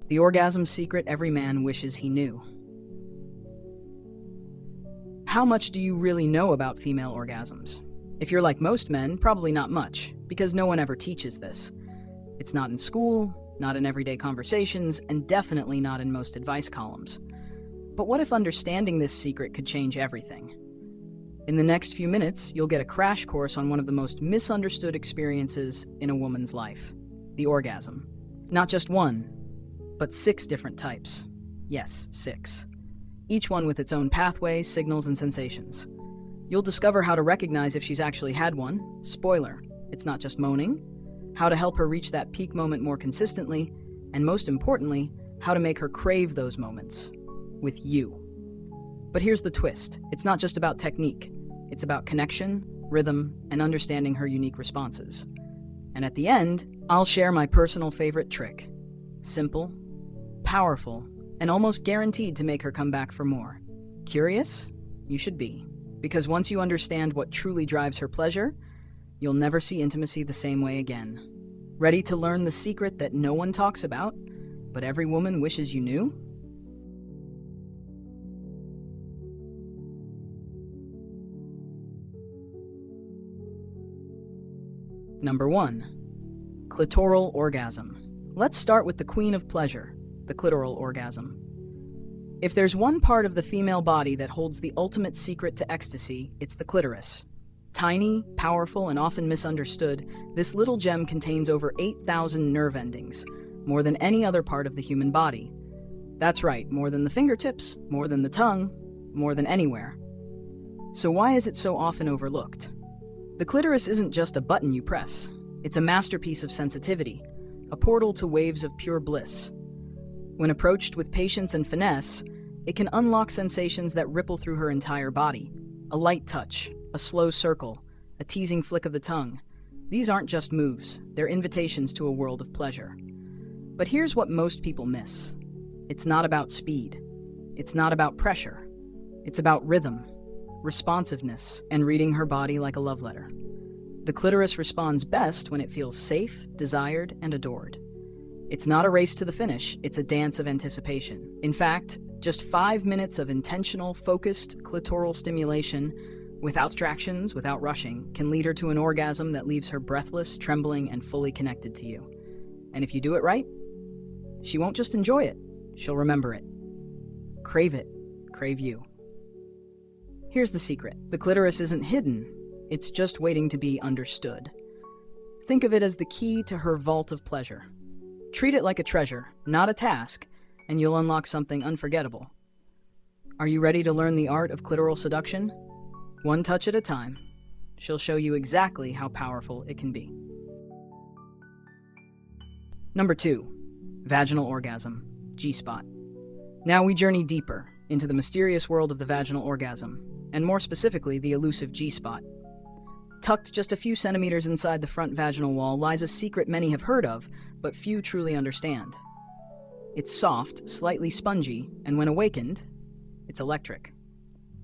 The orgasm secret every man wishes he knew. How much do you really know about female orgasms? If you're like most men, probably not much, because no one ever teaches this. It's not in school, not in everyday conversations, and definitely not in most advice columns. But what if understanding this secret could change everything? In the next few minutes, you'll get a crash course on one of the most misunderstood experiences in a woman's life, the orgasm. Not just one, but 6 different types. Yes, 6. Each one with its own pathways, signals, and sensations. You'll discover how to recognize if she's actually had one. Spoiler, it's not just moaning. How to help her reach that peak moment more consistently, and most importantly, how to make her crave those moments with you. But here's the twist. It's not just about technique. It's about connection, rhythm, and understanding her unique responses. And at the end, I'll share my personal favorite trick. Simple, powerful, and almost guaranteed to make her come back for more. Curious? You should be. Because once you understand what truly drives her pleasure, you'll never see intimacy the same way again. Ready to learn the secret that no one talks about, but every woman wishes you knew? Number 1. Clitoral orgasm. Let's start with the queen of pleasure, the clitoral orgasm. If there's one part of the female body that holds the ultimate secret to ecstasy, it's the clitoris. Tiny, powerful, and often misunderstood, this little gem contains over 8,000 nerve endings, more than any other part of the human body. That's right, more than the fingertips, more than the tongue, more than anywhere. So why is it so often overlooked? The clitoris isn't just a button you press. It's a masterpiece of sensitivity, a portal to waves of pure bliss. When approached with patience and finesse, it can unlock sensations that ripple through her entire body. A light touch, a slow circle, a teasing flick of the tongue. These aren't just moves, they're invitations to a world of pleasure. But here's what most people miss. It's not about speed. It's not about pressure. It's about rhythm, responsiveness, and reading her body like a love letter. The clitoris responds best when it feels safe, desired, and adored. It's not a race to the finish, it's a dance of anticipation. In fact, just 5 minutes of intentional, focused clitoral stimulation, without distractions, without rushing, can lead her to an orgasm that leaves her breathless, trembling, and fully connected to you. And if you do it right, she won't just enjoy it, she'll remember it. Crave you. Here's the secret. The clitoris isn't hidden, it's just waiting to be understood. Think of it as the key to her vault of pleasure. Treat it like a treasure, not a task, and you'll unlock something unforgettable. Are you ready to learn the art of clitoral seduction? One touch at a time. She'll show you exactly how powerful it can be. Number 2. Vaginal orgasm, G-spot. Now we journey deeper into the mysterious world of the vaginal orgasm, and more specifically, the elusive G-spot. Tucked just a few centimeters inside the front vaginal wall lies a secret many have heard of, but few truly understand. It's soft, slightly spongy, and when awakened, it's electric.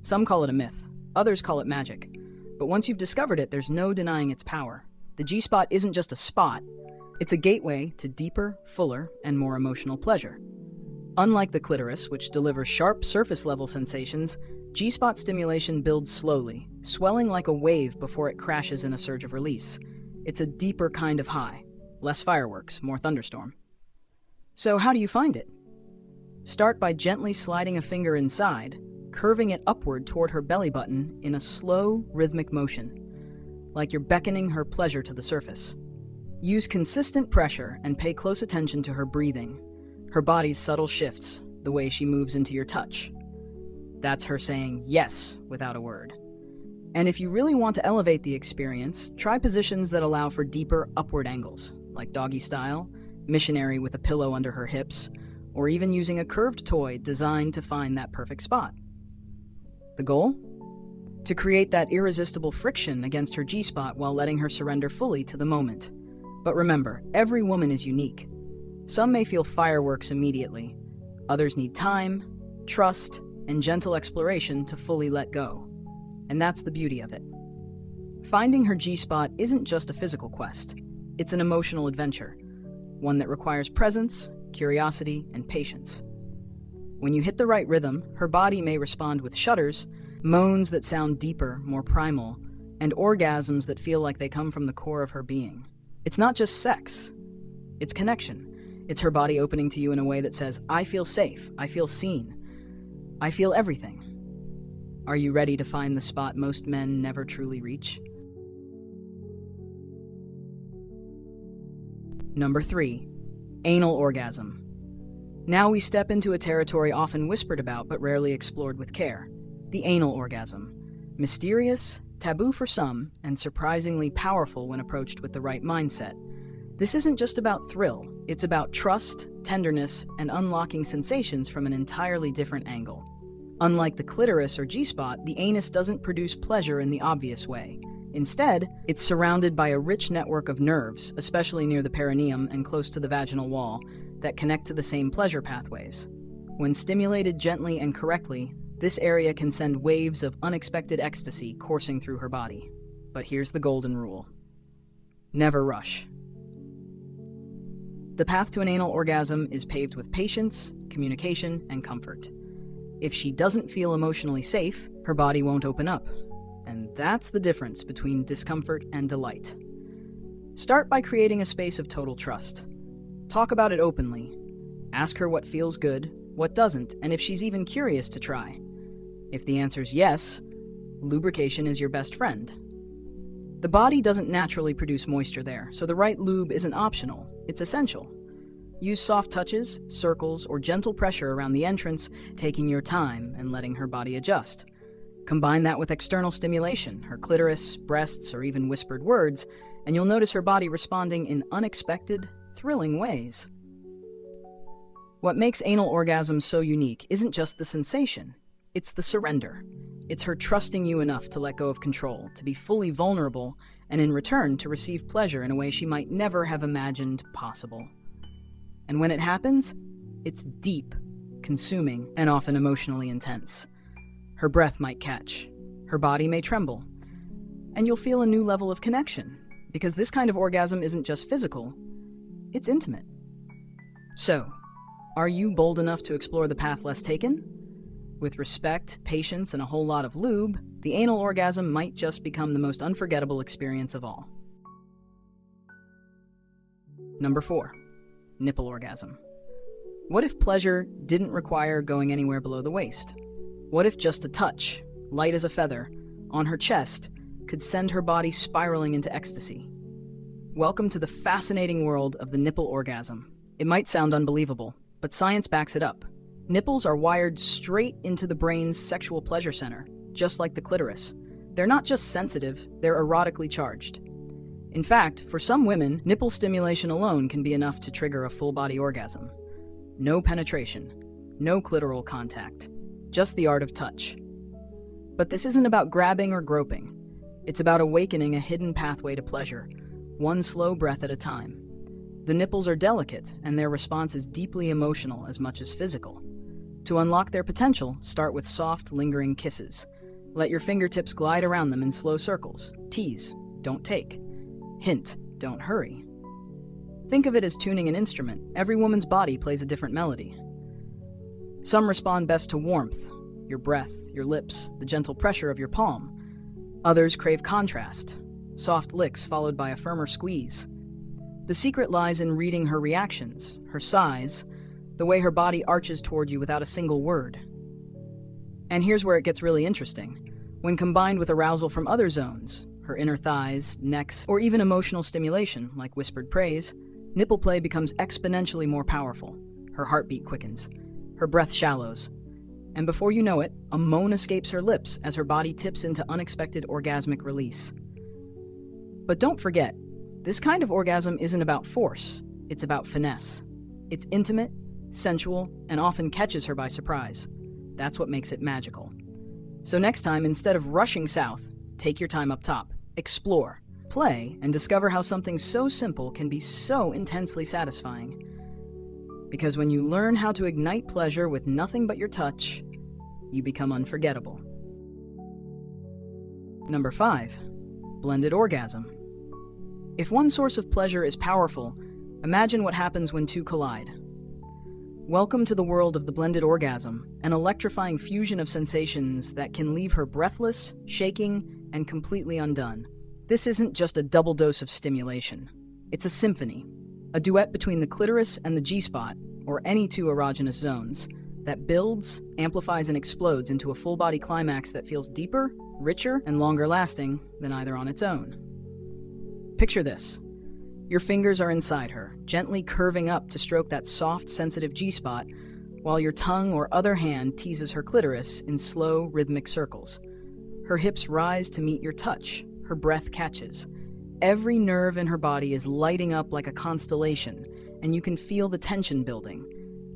Some call it a myth, others call it magic. But once you've discovered it, there's no denying its power. The G-spot isn't just a spot, it's a gateway to deeper, fuller, and more emotional pleasure. Unlike the clitoris, which delivers sharp surface-level sensations, G-spot stimulation builds slowly, swelling like a wave before it crashes in a surge of release. It's a deeper kind of high. Less fireworks, more thunderstorm. So how do you find it? Start by gently sliding a finger inside, curving it upward toward her belly button in a slow, rhythmic motion, like you're beckoning her pleasure to the surface. Use consistent pressure and pay close attention to her breathing, her body's subtle shifts, the way she moves into your touch. That's her saying yes without a word. And if you really want to elevate the experience, try positions that allow for deeper upward angles, like doggy style, missionary with a pillow under her hips, or even using a curved toy designed to find that perfect spot. The goal? To create that irresistible friction against her G-spot while letting her surrender fully to the moment. But remember, every woman is unique. Some may feel fireworks immediately. Others need time, trust, and gentle exploration to fully let go. And that's the beauty of it. Finding her G-spot isn't just a physical quest. It's an emotional adventure, one that requires presence, curiosity, and patience. When you hit the right rhythm, her body may respond with shudders, moans that sound deeper, more primal, and orgasms that feel like they come from the core of her being. It's not just sex, it's connection. It's her body opening to you in a way that says, I feel safe, I feel seen, I feel everything. Are you ready to find the spot most men never truly reach? Number 3. Anal orgasm. Now we step into a territory often whispered about but rarely explored with care. The anal orgasm. Mysterious, taboo for some, and surprisingly powerful when approached with the right mindset. This isn't just about thrill, it's about trust, tenderness, and unlocking sensations from an entirely different angle. Unlike the clitoris or G-spot, the anus doesn't produce pleasure in the obvious way. Instead, it's surrounded by a rich network of nerves, especially near the perineum and close to the vaginal wall, that connect to the same pleasure pathways. When stimulated gently and correctly, this area can send waves of unexpected ecstasy coursing through her body. But here's the golden rule. Never rush. The path to an anal orgasm is paved with patience, communication, and comfort. If she doesn't feel emotionally safe, her body won't open up. And that's the difference between discomfort and delight. Start by creating a space of total trust. Talk about it openly. Ask her what feels good, what doesn't, and if she's even curious to try. If the answer's yes, lubrication is your best friend. The body doesn't naturally produce moisture there, so the right lube isn't optional, it's essential. Use soft touches, circles, or gentle pressure around the entrance, taking your time and letting her body adjust. Combine that with external stimulation, her clitoris, breasts, or even whispered words, and you'll notice her body responding in unexpected, thrilling ways. What makes anal orgasms so unique isn't just the sensation, it's the surrender. It's her trusting you enough to let go of control, to be fully vulnerable, and in return to receive pleasure in a way she might never have imagined possible. And when it happens, it's deep, consuming, and often emotionally intense. Her breath might catch, her body may tremble, and you'll feel a new level of connection, because this kind of orgasm isn't just physical, it's intimate. So, are you bold enough to explore the path less taken? With respect, patience, and a whole lot of lube, the anal orgasm might just become the most unforgettable experience of all. Number 4. Nipple orgasm. What if pleasure didn't require going anywhere below the waist? What if just a touch, light as a feather, on her chest could send her body spiraling into ecstasy? Welcome to the fascinating world of the nipple orgasm. It might sound unbelievable, but science backs it up. Nipples are wired straight into the brain's sexual pleasure center, just like the clitoris. They're not just sensitive, they're erotically charged. In fact, for some women, nipple stimulation alone can be enough to trigger a full-body orgasm. No penetration, no clitoral contact, just the art of touch. But this isn't about grabbing or groping. It's about awakening a hidden pathway to pleasure, one slow breath at a time. The nipples are delicate, and their response is deeply emotional as much as physical. To unlock their potential, start with soft, lingering kisses. Let your fingertips glide around them in slow circles. Tease, don't take. Hint, don't hurry. Think of it as tuning an instrument. Every woman's body plays a different melody. Some respond best to warmth, your breath, your lips, the gentle pressure of your palm. Others crave contrast, soft licks followed by a firmer squeeze. The secret lies in reading her reactions, her sighs, the way her body arches toward you without a single word. And here's where it gets really interesting. When combined with arousal from other zones, her inner thighs, necks, or even emotional stimulation, like whispered praise, nipple play becomes exponentially more powerful. Her heartbeat quickens, her breath shallows, and before you know it, a moan escapes her lips as her body tips into unexpected orgasmic release. But don't forget, this kind of orgasm isn't about force, it's about finesse. It's intimate, sensual, and often catches her by surprise. That's what makes it magical. So next time, instead of rushing south, take your time up top, explore, play, and discover how something so simple can be so intensely satisfying. Because when you learn how to ignite pleasure with nothing but your touch, you become unforgettable. Number 5. Blended orgasm. If one source of pleasure is powerful, imagine what happens when two collide. Welcome to the world of the blended orgasm, an electrifying fusion of sensations that can leave her breathless, shaking, and completely undone. This isn't just a double dose of stimulation. It's a symphony, a duet between the clitoris and the G-spot, or any two erogenous zones, that builds, amplifies, and explodes into a full-body climax that feels deeper, richer, and longer-lasting than either on its own. Picture this. Your fingers are inside her, gently curving up to stroke that soft, sensitive G-spot, while your tongue or other hand teases her clitoris in slow, rhythmic circles. Her hips rise to meet your touch. Her breath catches. Every nerve in her body is lighting up like a constellation, and you can feel the tension building,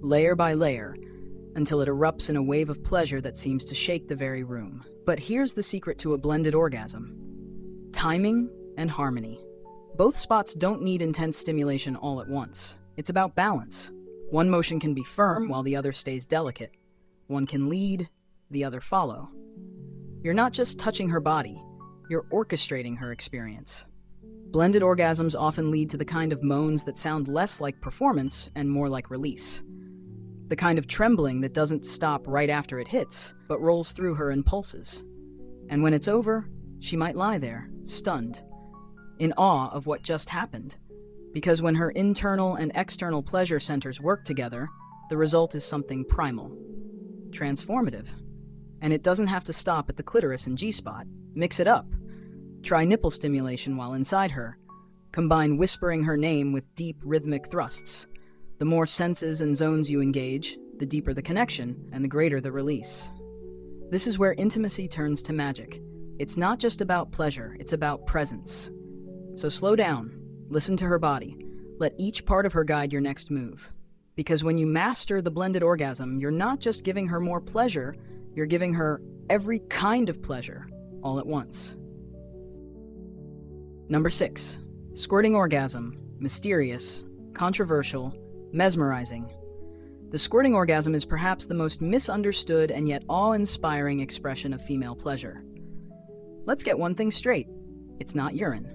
layer by layer, until it erupts in a wave of pleasure that seems to shake the very room. But here's the secret to a blended orgasm: timing and harmony. Both spots don't need intense stimulation all at once. It's about balance. One motion can be firm while the other stays delicate. One can lead, the other follow. You're not just touching her body, you're orchestrating her experience. Blended orgasms often lead to the kind of moans that sound less like performance and more like release. The kind of trembling that doesn't stop right after it hits, but rolls through her in pulses. And when it's over, she might lie there, stunned, in awe of what just happened. Because when her internal and external pleasure centers work together, the result is something primal, transformative. And it doesn't have to stop at the clitoris and G-spot. Mix it up. Try nipple stimulation while inside her. Combine whispering her name with deep rhythmic thrusts. The more senses and zones you engage, the deeper the connection and the greater the release. This is where intimacy turns to magic. It's not just about pleasure, it's about presence. So slow down, listen to her body, let each part of her guide your next move. Because when you master the blended orgasm, you're not just giving her more pleasure, you're giving her every kind of pleasure, all at once. Number 6, squirting orgasm, mysterious, controversial, mesmerizing. The squirting orgasm is perhaps the most misunderstood and yet awe-inspiring expression of female pleasure. Let's get one thing straight. It's not urine.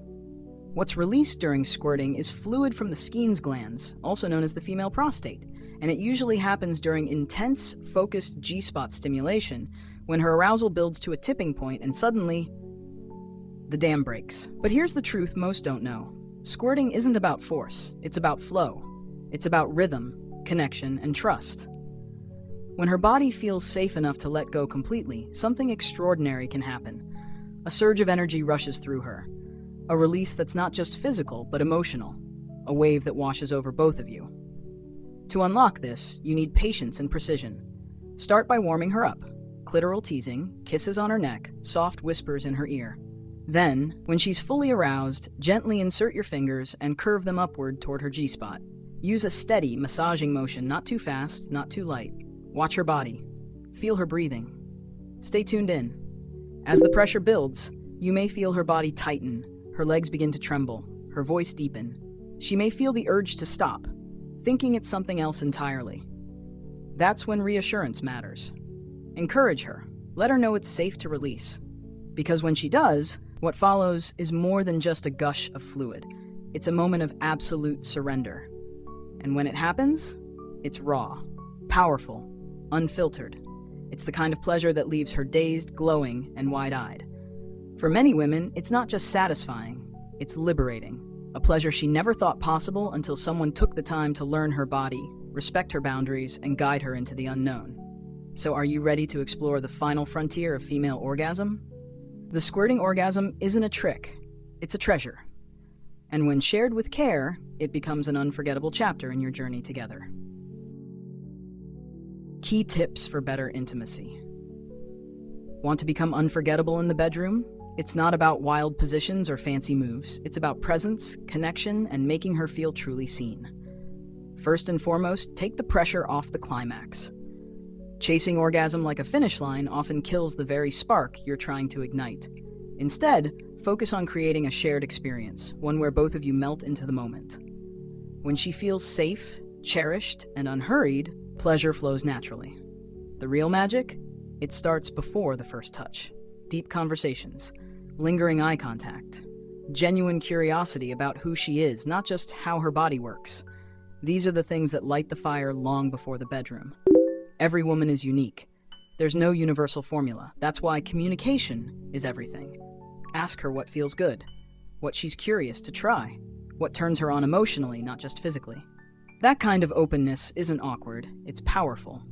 What's released during squirting is fluid from the Skene's glands, also known as the female prostate, and it usually happens during intense, focused G-spot stimulation, when her arousal builds to a tipping point and suddenly, the dam breaks. But here's the truth most don't know. Squirting isn't about force, it's about flow. It's about rhythm, connection, and trust. When her body feels safe enough to let go completely, something extraordinary can happen. A surge of energy rushes through her. A release that's not just physical, but emotional. A wave that washes over both of you. To unlock this, you need patience and precision. Start by warming her up. Clitoral teasing, kisses on her neck, soft whispers in her ear. Then, when she's fully aroused, gently insert your fingers and curve them upward toward her G-spot. Use a steady, massaging motion, not too fast, not too light. Watch her body. Feel her breathing. Stay tuned in. As the pressure builds, you may feel her body tighten, her legs begin to tremble, her voice deepen. She may feel the urge to stop, thinking it's something else entirely. That's when reassurance matters. Encourage her. Let her know it's safe to release. Because when she does, what follows is more than just a gush of fluid. It's a moment of absolute surrender. And when it happens, it's raw, powerful, unfiltered. It's the kind of pleasure that leaves her dazed, glowing, and wide-eyed. For many women, it's not just satisfying, it's liberating. A pleasure she never thought possible until someone took the time to learn her body, respect her boundaries, and guide her into the unknown. So are you ready to explore the final frontier of female orgasm? The squirting orgasm isn't a trick, it's a treasure. And when shared with care, it becomes an unforgettable chapter in your journey together. Key tips for better intimacy. Want to become unforgettable in the bedroom? It's not about wild positions or fancy moves. It's about presence, connection, and making her feel truly seen. First and foremost, take the pressure off the climax. Chasing orgasm like a finish line often kills the very spark you're trying to ignite. Instead, focus on creating a shared experience, one where both of you melt into the moment. When she feels safe, cherished, and unhurried, pleasure flows naturally. The real magic? It starts before the first touch. Deep conversations, lingering eye contact, genuine curiosity about who she is, not just how her body works. These are the things that light the fire long before the bedroom. Every woman is unique. There's no universal formula. That's why communication is everything. Ask her what feels good, what she's curious to try, what turns her on emotionally, not just physically. That kind of openness isn't awkward, it's powerful.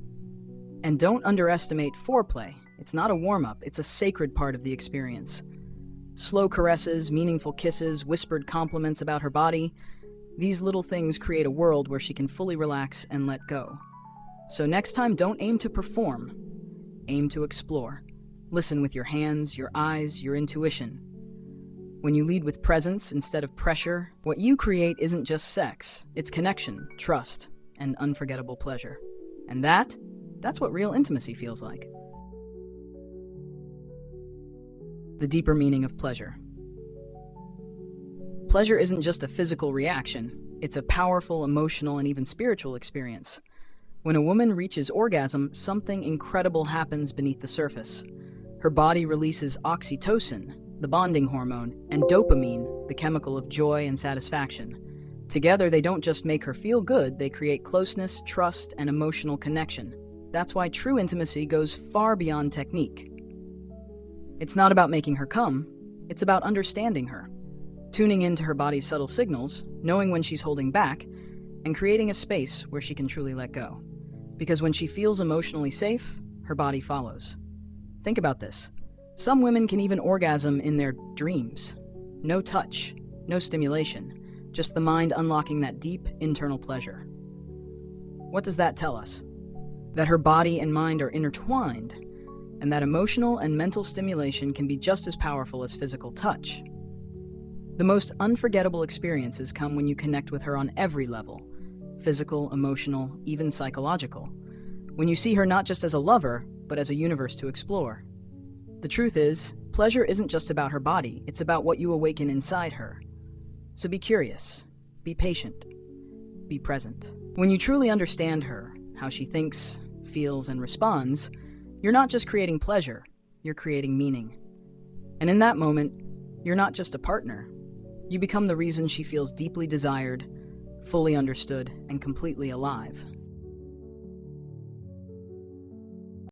And don't underestimate foreplay. It's not a warm-up, it's a sacred part of the experience. Slow caresses, meaningful kisses, whispered compliments about her body. These little things create a world where she can fully relax and let go. So next time, don't aim to perform. Aim to explore. Listen with your hands, your eyes, your intuition. When you lead with presence instead of pressure, what you create isn't just sex, it's connection, trust, and unforgettable pleasure. And that's what real intimacy feels like. The deeper meaning of pleasure. Pleasure isn't just a physical reaction, it's a powerful, emotional, and even spiritual experience. When a woman reaches orgasm, something incredible happens beneath the surface. Her body releases oxytocin, the bonding hormone, and dopamine, the chemical of joy and satisfaction. Together, they don't just make her feel good, they create closeness, trust, and emotional connection. That's why true intimacy goes far beyond technique. It's not about making her come, it's about understanding her, tuning into her body's subtle signals, knowing when she's holding back, and creating a space where she can truly let go. Because when she feels emotionally safe, her body follows. Think about this. Some women can even orgasm in their dreams. No touch, no stimulation, just the mind unlocking that deep internal pleasure. What does that tell us? That her body and mind are intertwined, and that emotional and mental stimulation can be just as powerful as physical touch. The most unforgettable experiences come when you connect with her on every level, physical, emotional, even psychological. When you see her not just as a lover, but as a universe to explore. The truth is, pleasure isn't just about her body, it's about what you awaken inside her. So be curious, be patient, be present. When you truly understand her, how she thinks, feels, and responds, you're not just creating pleasure, you're creating meaning. And in that moment, you're not just a partner. You become the reason she feels deeply desired, fully understood, and completely alive.